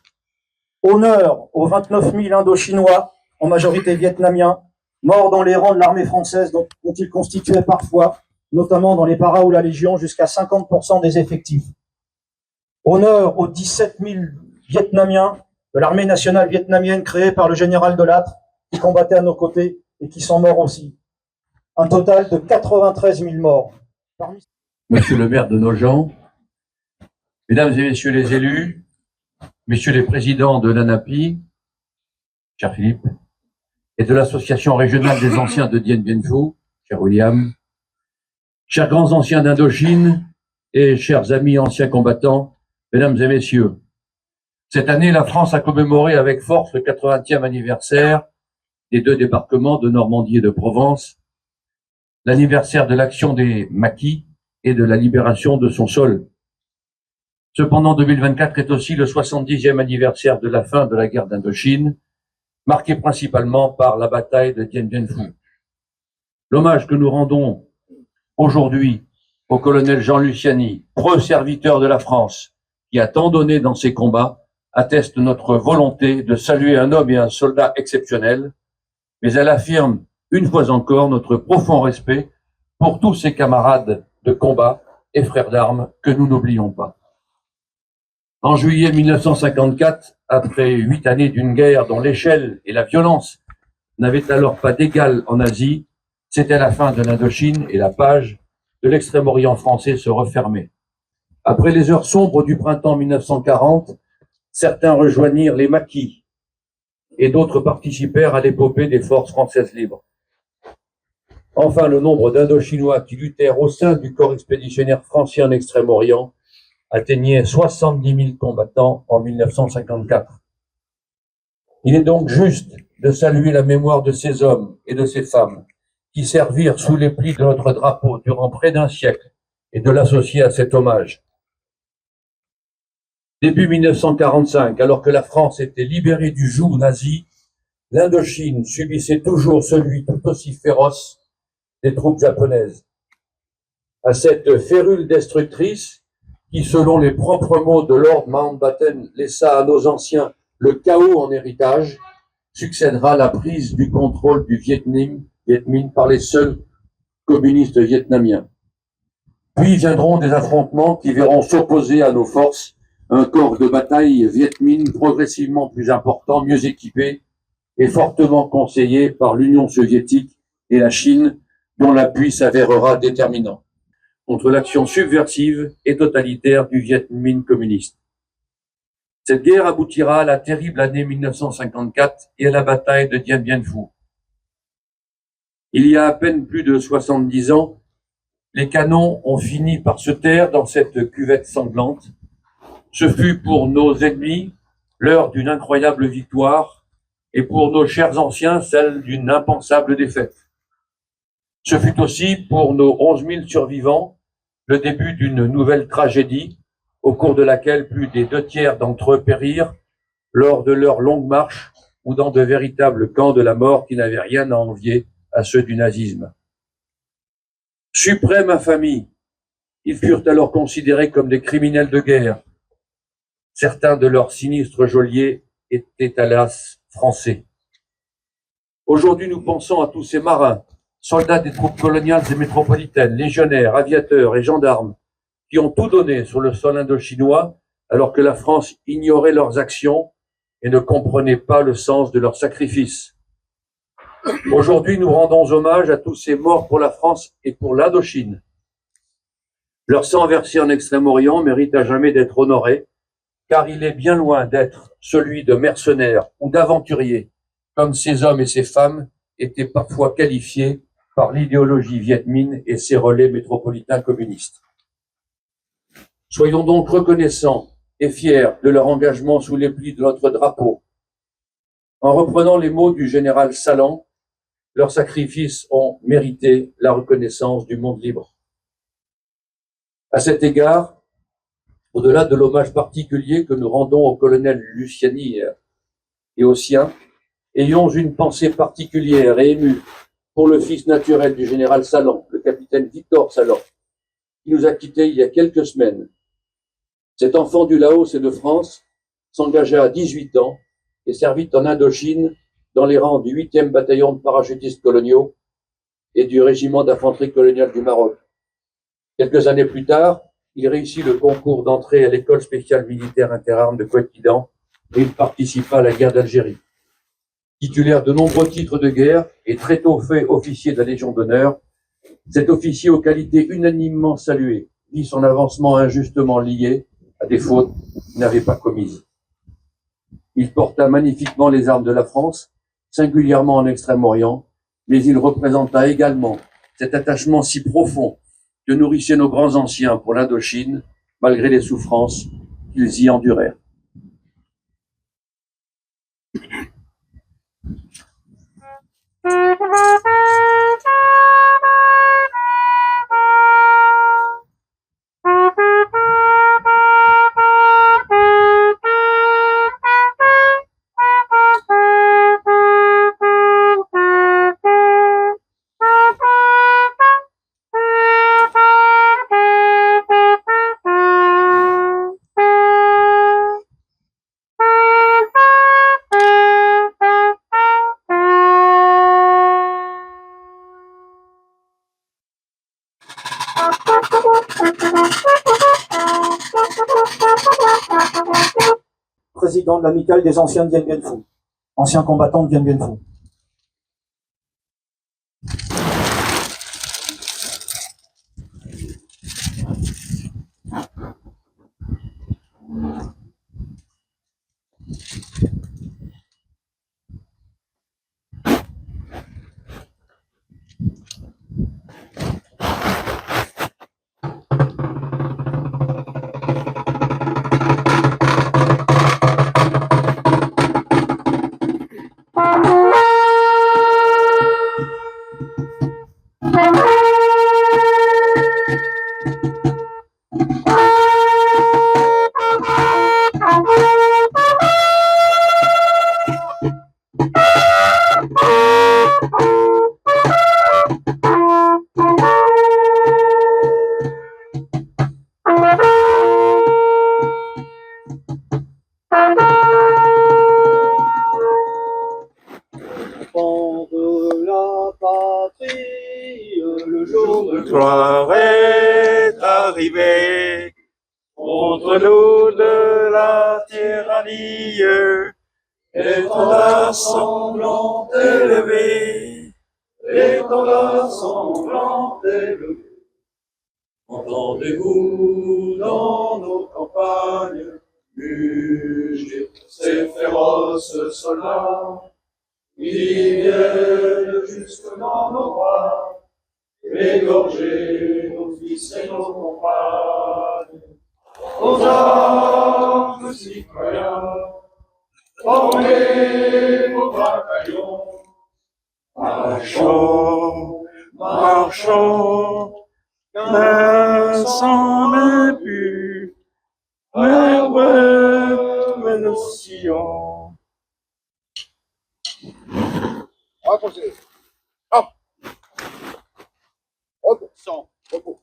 Honneur aux 29 000 Indochinois, en majorité vietnamiens, morts dans les rangs de l'armée française dont ils constituaient parfois, notamment dans les paras ou la Légion, jusqu'à 50% des effectifs. Honneur aux 17 000 Vietnamiens de l'armée nationale vietnamienne créée par le général Delattre, qui combattaient à nos côtés et qui sont morts aussi. Un total de 93 000 morts. Monsieur le maire de Nogent, mesdames et messieurs les élus, messieurs les présidents de l'ANAPI, cher Philippe, et de l'association régionale des anciens de Dien Bien Phu, cher William, chers grands anciens d'Indochine et chers amis anciens combattants, mesdames et messieurs, cette année, la France a commémoré avec force le 80e anniversaire des 2 débarquements de Normandie et de Provence, l'anniversaire de l'action des maquis et de la libération de son sol. Cependant, 2024 est aussi le 70e anniversaire de la fin de la guerre d'Indochine, marqué principalement par la bataille de Dien Bien Phu. L'hommage que nous rendons aujourd'hui au colonel Jean Luciani, preux serviteur de la France, qui a tant donné dans ses combats, atteste notre volonté de saluer un homme et un soldat exceptionnels, mais elle affirme une fois encore notre profond respect pour tous ses camarades de combat et frères d'armes que nous n'oublions pas. En juillet 1954, après 8 années d'une guerre dont l'échelle et la violence n'avaient alors pas d'égal en Asie, c'était la fin de l'Indochine et la page de l'extrême-orient français se refermait. Après les heures sombres du printemps 1940, certains rejoignirent les maquis et d'autres participèrent à l'épopée des forces françaises libres. Enfin, le nombre d'Indochinois qui luttèrent au sein du corps expéditionnaire français en Extrême-Orient atteignait 70 000 combattants en 1954. Il est donc juste de saluer la mémoire de ces hommes et de ces femmes qui servirent sous les plis de notre drapeau durant près d'un siècle et de l'associer à cet hommage. Début 1945, alors que la France était libérée du joug nazi, l'Indochine subissait toujours celui tout aussi féroce des troupes japonaises. À cette férule destructrice, qui, selon les propres mots de Lord Mountbatten, laissa à nos anciens le chaos en héritage, succédera la prise du contrôle du Viet Minh par les seuls communistes vietnamiens. Puis viendront des affrontements qui verront s'opposer à nos forces un corps de bataille Viet Minh progressivement plus important, mieux équipé et fortement conseillé par l'Union soviétique et la Chine, dont l'appui s'avérera déterminant contre l'action subversive et totalitaire du Viet Minh communiste. Cette guerre aboutira à la terrible année 1954 et à la bataille de Dien Bien Phu. Il y a à peine plus de 70 ans, les canons ont fini par se taire dans cette cuvette sanglante. Ce fut pour nos ennemis l'heure d'une incroyable victoire et pour nos chers anciens celle d'une impensable défaite. Ce fut aussi pour nos 11 000 survivants le début d'une nouvelle tragédie au cours de laquelle plus des 2/3 d'entre eux périrent lors de leur longue marche ou dans de véritables camps de la mort qui n'avaient rien à envier à ceux du nazisme. Suprême infamie, ils furent alors considérés comme des criminels de guerre. Certains de leurs sinistres geôliers étaient hélas français. Aujourd'hui, nous pensons à tous ces marins, soldats des troupes coloniales et métropolitaines, légionnaires, aviateurs et gendarmes, qui ont tout donné sur le sol indochinois alors que la France ignorait leurs actions et ne comprenait pas le sens de leurs sacrifices. Aujourd'hui, nous rendons hommage à tous ces morts pour la France et pour l'Indochine. Leur sang versé en Extrême-Orient mérite à jamais d'être honoré, car il est bien loin d'être celui de mercenaires ou d'aventuriers, comme ces hommes et ces femmes étaient parfois qualifiés par l'idéologie Viet Minh et ses relais métropolitains communistes. Soyons donc reconnaissants et fiers de leur engagement sous les plis de notre drapeau. En reprenant les mots du général Salan, leurs sacrifices ont mérité la reconnaissance du monde libre. À cet égard, au-delà de l'hommage particulier que nous rendons au colonel Luciani et aux siens, ayons une pensée particulière et émue pour le fils naturel du général Salan, le capitaine Victor Salan, qui nous a quittés il y a quelques semaines. Cet enfant du Laos et de France s'engagea à 18 ans et servit en Indochine dans les rangs du 8e bataillon de parachutistes coloniaux et du régiment d'infanterie coloniale du Maroc. Quelques années plus tard, il réussit le concours d'entrée à l'école spéciale militaire interarmes de Coëtquidan et il participa à la guerre d'Algérie. Titulaire de nombreux titres de guerre et très tôt fait officier de la Légion d'honneur, cet officier aux qualités unanimement saluées vit son avancement injustement lié à des fautes qu'il n'avait pas commises. Il porta magnifiquement les armes de la France, singulièrement en Extrême-Orient, mais il représenta également cet attachement si profond que nourrissaient nos grands anciens pour l'Indochine, malgré les souffrances qu'ils y endurèrent. Président de l'amicale des anciens de Dien Bien Phu, ancien combattant de Dien Bien Phu. Thank you. De la patrie, le jour de gloire est arrivé. Contre nous de la tyrannie, l'étendard sanglant élevé, l'étendard sanglant élevé. Entendez-vous dans nos campagnes mugir ces féroces soldats qui viennent jusque dans nos bras, égorger nos fils et nos compagnes. Aux armes, citoyens, formez vos bataillons. Marchons, marchons, main sans début, vers le Sion. Reposez. Hop. Repos. Sans repos.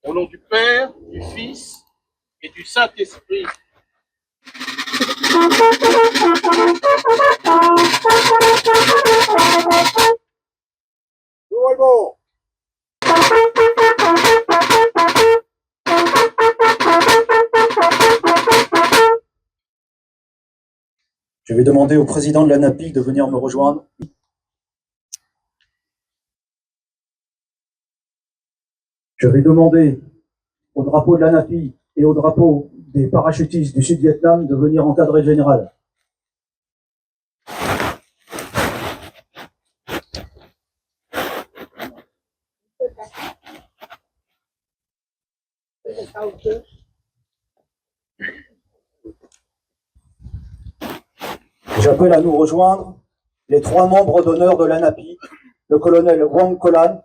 Au nom du Père, du Fils et du Saint-Esprit. Nouveau. Je vais demander au président de l'ANAPI de venir me rejoindre. Je vais demander au drapeau de l'ANAPI et au drapeau des parachutistes du Sud-Vietnam de venir encadrer le général. J'appelle à nous rejoindre les 3 membres d'honneur de l'ANAPI, le colonel Wang Kolan,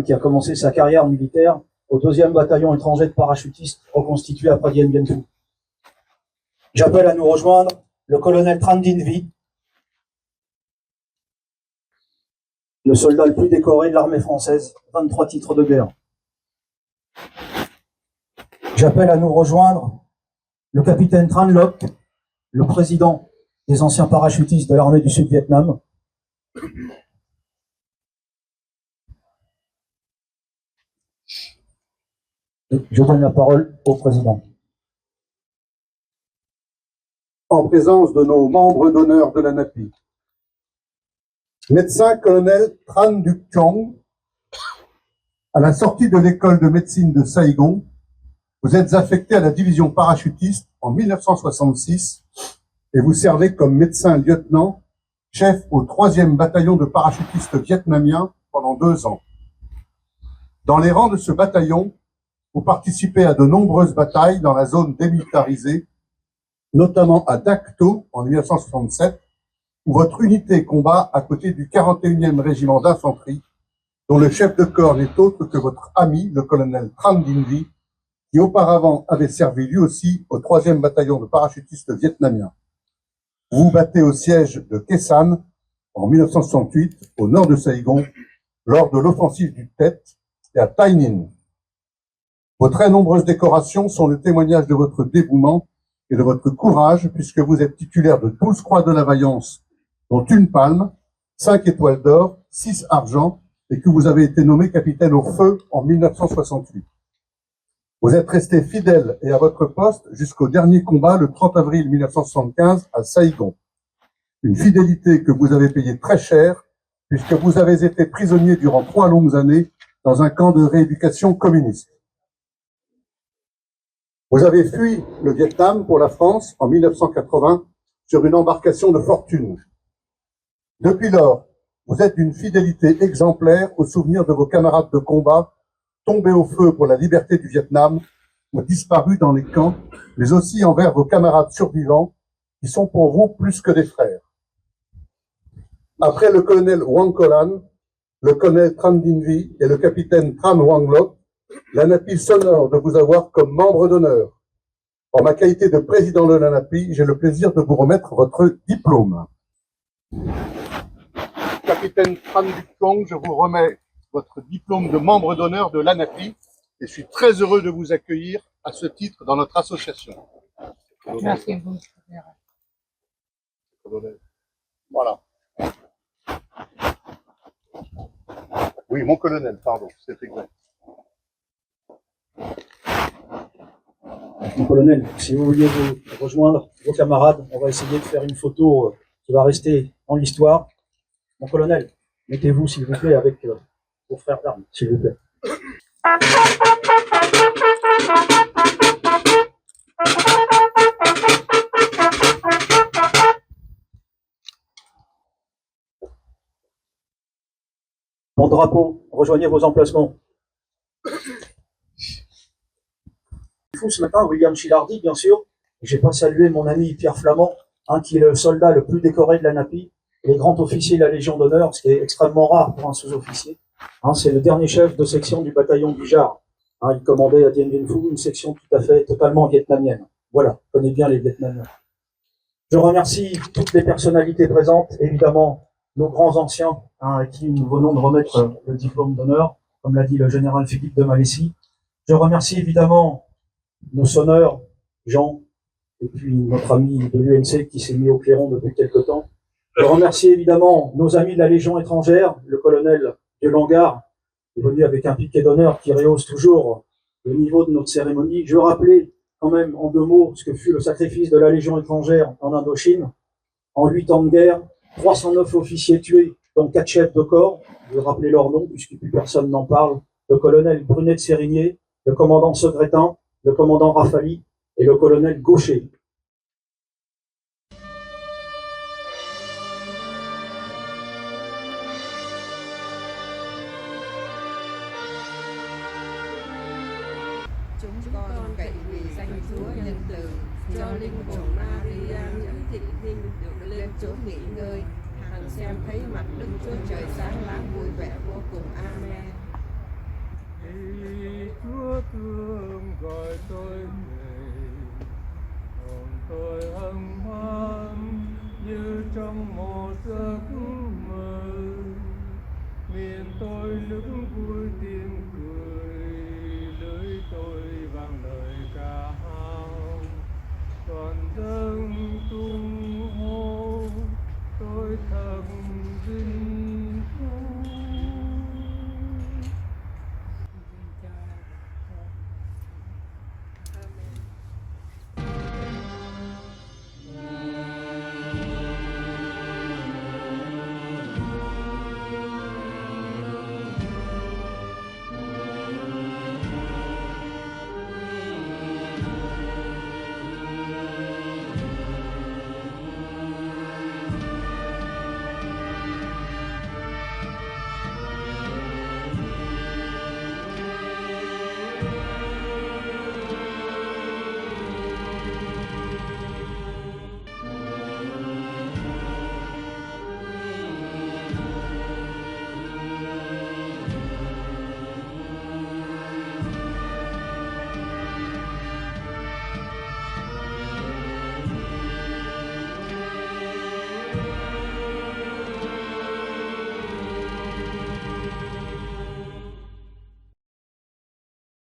qui a commencé sa carrière militaire au 2e bataillon étranger de parachutistes reconstitué après Dien Bien Phu. J'appelle à nous rejoindre le colonel Tran Dinh Vi, le soldat le plus décoré de l'armée française, 23 titres de guerre. J'appelle à nous rejoindre le capitaine Tran Loc, le président des anciens parachutistes de l'armée du Sud-Vietnam. Je donne la parole au président. En présence de nos membres d'honneur de l'ANAPI. Médecin colonel Tran Duc Chong, à la sortie de l'école de médecine de Saigon, vous êtes affecté à la division parachutiste en 1966 et vous servez comme médecin lieutenant, chef au 3e bataillon de parachutistes vietnamiens pendant 2 ans. Dans les rangs de ce bataillon, vous participez à de nombreuses batailles dans la zone démilitarisée, notamment à Dak To en 1967, où votre unité combat à côté du 41e régiment d'infanterie, dont le chef de corps n'est autre que votre ami, le colonel Tran Dinh Vi, qui auparavant avait servi lui aussi au 3e bataillon de parachutistes vietnamiens. Vous vous battez au siège de Khe Sanh en 1968, au nord de Saigon, lors de l'offensive du Tet, et à Tay Ninh. Vos très nombreuses décorations sont le témoignage de votre dévouement et de votre courage, puisque vous êtes titulaire de 12 croix de la vaillance, dont 1 palme, 5 étoiles d'or, 6 argent, et que vous avez été nommé capitaine au feu en 1968. Vous êtes resté fidèle et à votre poste jusqu'au dernier combat le 30 avril 1975 à Saigon. Une fidélité que vous avez payée très cher, puisque vous avez été prisonnier durant 3 longues années dans un camp de rééducation communiste. Vous avez fui le Vietnam pour la France en 1980 sur une embarcation de fortune. Depuis lors, vous êtes d'une fidélité exemplaire au souvenir de vos camarades de combat tombés au feu pour la liberté du Vietnam ou disparus dans les camps, mais aussi envers vos camarades survivants qui sont pour vous plus que des frères. Après le colonel Wang Kolan, le colonel Tran Dinh Vi et le capitaine Tran Wang Loc, l'ANAPI s'honore de vous avoir comme membre d'honneur. En ma qualité de président de l'ANAPI, j'ai le plaisir de vous remettre votre diplôme. capitaine Tran Duc Quoc, je vous remets votre diplôme de membre d'honneur de l'ANAPI et je suis très heureux de vous accueillir à ce titre dans notre association. Merci beaucoup. Voilà. Oui, mon colonel, pardon, c'est exact. Mon colonel, si vous vouliez vous rejoindre vos camarades, on va essayer de faire une photo qui va rester dans l'histoire. Mon colonel, mettez-vous s'il vous plaît avec vos frères d'armes, s'il vous plaît. Mon drapeau, rejoignez vos emplacements. Ce matin, William Chilardi, bien sûr. J'ai pas salué mon ami Pierre Flamand, qui est le soldat le plus décoré de l'ANAPI, et grand officier de la Légion d'honneur, ce qui est extrêmement rare pour un sous-officier. C'est le dernier chef de section du bataillon du Jar. Il commandait à Dien Bien Phu, une section totalement vietnamienne. Voilà, je connais bien les Vietnamiens. Je remercie toutes les personnalités présentes, évidemment nos grands anciens, à qui nous venons de remettre le diplôme d'honneur, comme l'a dit le général Philippe de Malessie. Je remercie évidemment nos sonneurs, Jean, et puis notre ami de l'UNC qui s'est mis au clairon depuis quelque temps. Je remercie évidemment nos amis de la Légion étrangère, le colonel de Langard, est venu avec un piquet d'honneur qui rehausse toujours le niveau de notre cérémonie. Je veux rappeler quand même en 2 mots ce que fut le sacrifice de la Légion étrangère en Indochine. En 8 ans de guerre, 309 officiers tués, dont 4 chefs de corps. Je veux rappeler leurs noms puisque plus personne n'en parle. Le colonel Brunet de Sérigné, le commandant Segretin, le commandant Rafali et le colonel Gaucher. Chúng con cậy vì danh Chúa nhân từ cho linh hồn Maria Nguyễn Thị Ninh được lên chốn nghỉ ngơi, hằng xem thấy mặt Đức Chúa Trời sáng láng vui vẻ vô cùng. Amen. Chúa thương gọi tôi về, hồn tôi hân hoan như trong một giấc